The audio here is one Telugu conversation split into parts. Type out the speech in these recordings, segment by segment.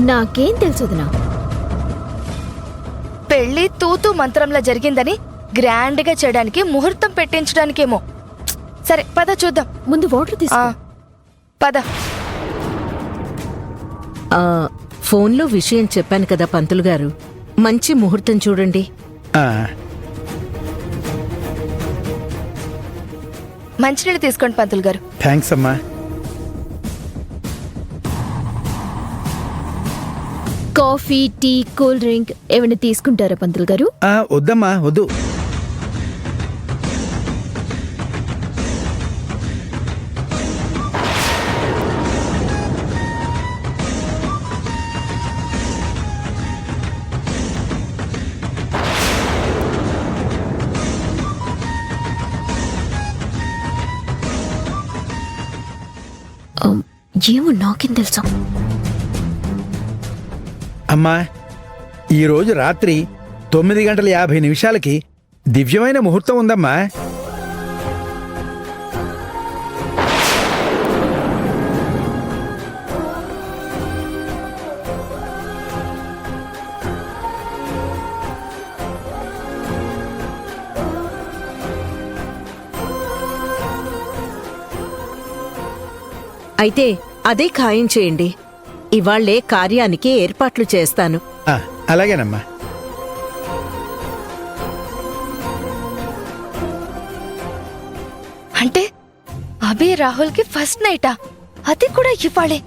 నాకేం తెలుసుదినా? పెళ్లి తూతూ మంత్రంలా జరిగిందని గ్రాండ్ గా చేయడానికి ముహూర్తం పెట్టించడానికేమో. సరే పద చూద్దాం. ముందు వాటర్ తీసుకో. పద. ఫోన్లో విషయం చెప్పాను కదా పంతులు గారు, మంచి ముహూర్తం చూడండి. మంచినీళ్ళు తీసుకోండి పంతులు గారు. థ్యాంక్స్ అమ్మా. కాఫీ, టీ, కూల్ డ్రింక్ ఏమైనా తీసుకుంటారా పంతులు గారు? వద్దమ్మా, వద్దు. ఏమో నాకేం తెలుసు. అమ్మా, ఈరోజు రాత్రి 9:50 దివ్యమైన ముహూర్తం ఉందమ్మా. అయితే అదే ఖాయం చేయండి. ఇవాళ్లే కార్యానికి ఏర్పాట్లు చేస్తాను. అలాగేనమ్మా. అంటే అభి రాహుల్ కి ఫస్ట్ నైటా? అది కూడా ఇవ్వాలే.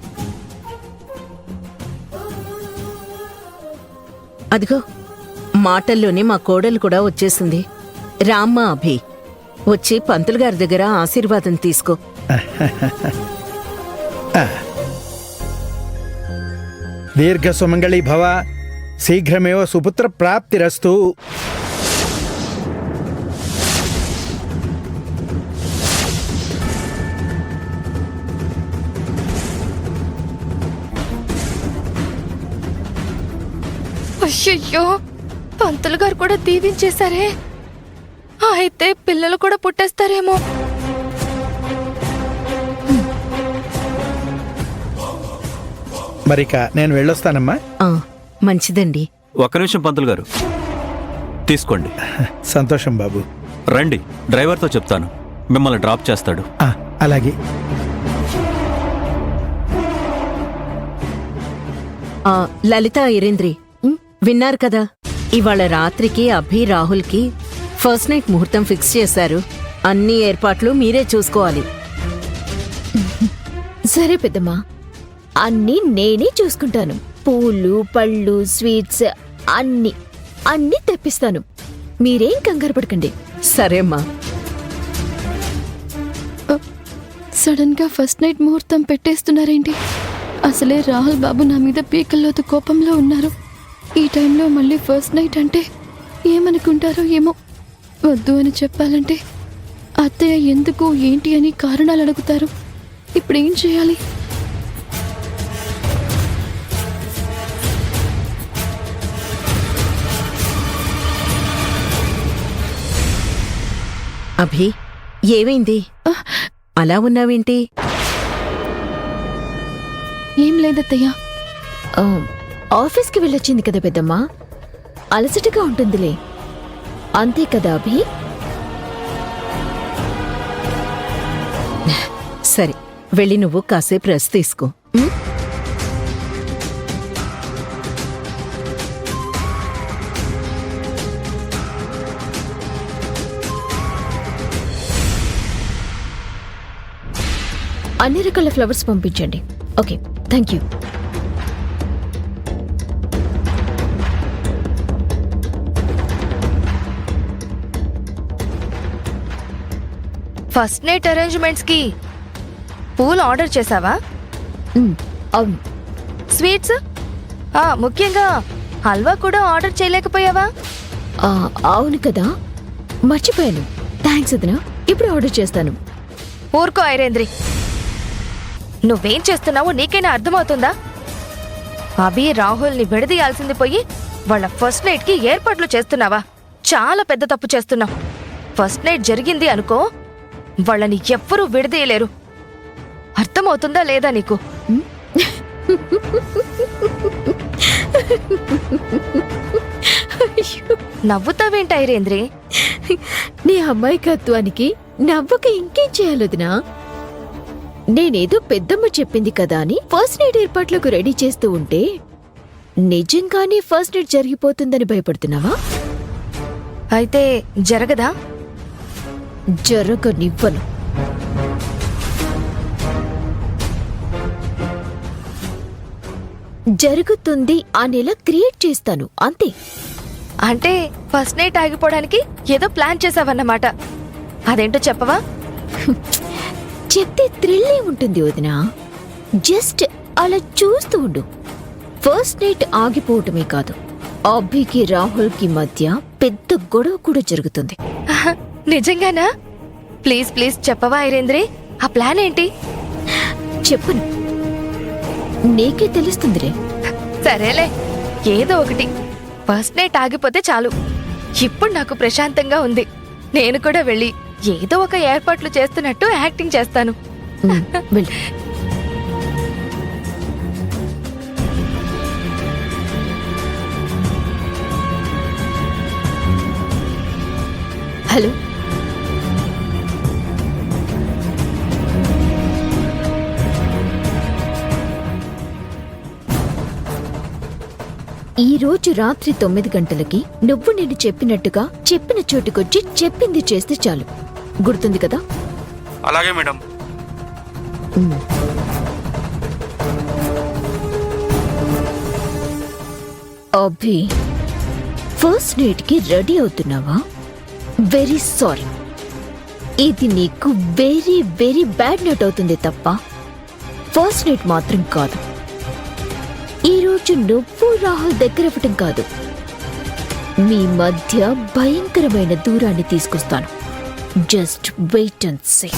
అదిగో మాటల్లోనే మా కోడలు కూడా వచ్చేసింది. రామ్మా అభి, వచ్చి పంతులు గారి దగ్గర ఆశీర్వాదం తీసుకో. దీర్ఘ సుమంగళి భవ, శీఘ్రమేవ సుపుత్ర ప్రాప్తిరస్తు. అయ్యయ్యో, పంతులు గారు కూడా దీవించేశారే. అయితే పిల్లలు కూడా పుట్టేస్తారేమో. మరిక నేను వెళ్ళొస్తానమ్మా. మంచిదండి. ఒక్క నిమిషం పంతులు గారు, తీసుకోండి. సంతోషం బాబు. రండి, డ్రైవర్తో చెప్తాను, మిమ్మల్ని డ్రాప్ చేస్తాడు. అలాగే. లలిత, ఐరేంద్రి విన్నారు కదా, ఇవాళ రాత్రికి అభి రాహుల్కి ఫస్ట్ నైట్ ముహూర్తం ఫిక్స్ చేశారు. అన్ని ఏర్పాట్లు మీరే చూసుకోవాలి. సరే పెద్దమ్మా, అన్నీ నేనే చూసుకుంటాను. పూలు, పళ్ళు, స్వీట్స్ అన్నీ అన్నీ తెప్పిస్తాను. మీరేం కంగారు పడకండి. సరేమ్మా. సడన్ గా ఫస్ట్ నైట్ ముహూర్తం పెట్టేస్తున్నారేంటి? అసలే రాహుల్ బాబు నా మీద పీకల్లోతు కోపంలో ఉన్నారు. ఈ టైంలో మళ్ళీ ఫస్ట్ నైట్ అంటే ఏమనుకుంటారో ఏమో. వద్దు అని చెప్పాలంటే అత్తయ్య ఎందుకు ఏంటి అని కారణాలు అడుగుతారు. ఇప్పుడేం చేయాలి? అభి, ఏమైంది? అలా ఉన్నావేంటి? ఏం లేదత్తయ్య. ఆఫీస్కి వెళ్ళొచ్చింది కదా పెద్దమ్మా, అలసటగా ఉంటుందిలే. అంతే కదా అభి? సరే, వెళ్ళి నువ్వు కాసేపు రెస్ట్ తీసుకో. అన్ని రకాల ఫ్లవర్స్ పంపించండి. Okay, thank you. First night arrangements కి పూలు ఆర్డర్ చేసావా? అవును. స్వీట్స్, ముఖ్యంగా హల్వా కూడా ఆర్డర్ చేయలేకపోయావా? అవును కదా, మర్చిపోయాను. థ్యాంక్స్ వదినా, ఇప్పుడు ఆర్డర్ చేస్తాను. ఊరుకో ఐరేంద్రి, నువ్వేం చేస్తున్నావో నీకైనా అర్థమవుతుందా? అభి రాహుల్ని విడదీయాల్సింది పోయి వాళ్ళ ఫస్ట్ నైట్ కి ఏర్పాట్లు చేస్తున్నావా? చాలా పెద్ద తప్పు చేస్తున్నావు. ఫస్ట్ నైట్ జరిగింది అనుకో, వాళ్ళని ఎవ్వరూ విడదీయలేరు. అర్థమవుతుందా లేదా నీకు? నవ్వుతావేంటి ఐరేంద్రి? నీ అమ్మాయికత్వానికి నవ్వక ఇంకేం చేయాలొదినా? నేనేదో పెద్దమ్మ చెప్పింది కదా అని ఫస్ట్ నైట్ ఏర్పాట్లకు రెడీ చేస్తూ ఉంటే నిజంగానే ఫస్ట్ నైట్ జరిగిపోతుందని భయపడుతున్నావా? అయితే జరగదా? జరగనివ్వను. జరుగుతుంది అనేలా క్రియేట్ చేస్తాను అంతే. అంటే ఫస్ట్ నైట్ ఆగిపోవడానికి ఏదో ప్లాన్ చేసావన్నమాట. అదేంటో చెప్పవా? చెప్తే థ్రిల్లే ఉంటుంది వదినా. జస్ట్ అలా చూస్తూ ఉండు. ఫస్ట్ నైట్ ఆగిపోవటమే కాదు, అభికి రాహుల్కి మధ్య పెద్ద గొడవ కూడా జరుగుతుంది. నిజంగానా? ప్లీజ్ ప్లీజ్ చెప్పవా ఐరేంద్రి, ఆ ప్లాన్ ఏంటి? చెప్పను, నీకే తెలుస్తుందిరే. సరేలే, ఏదో ఒకటి. ఫస్ట్ నైట్ ఆగిపోతే చాలు. ఇప్పుడు నాకు ప్రశాంతంగా ఉంది. నేను కూడా వెళ్ళి ఏదో ఒక ఏర్పాట్లు చేస్తున్నట్టు యాక్టింగ్ చేస్తాను. వెళ్ళు. హలో, ఈ రోజు రాత్రి 9 గంటలకి నువ్వు నేను చెప్పినట్టుగా చెప్పిన చోటుకొచ్చి చెప్పింది చేస్తే చాలు. గుర్తుంది కదా? అలాగే మేడం. అభి, ఫస్ట్ నైట్ కి రెడీ అవుతున్నావా? వెరీ సారీ, ఇది నీకు వెరీ వెరీ బ్యాడ్ నైట్ అవుతుంది తప్ప ఫస్ట్ నైట్ మాత్రం కాదు. ఈ రోజు నువ్వు రాహుల్ దగ్గర అవ్వటం కాదు, మీ మధ్య భయంకరమైన దూరాన్ని తీసుకొస్తాను. Just wait and see.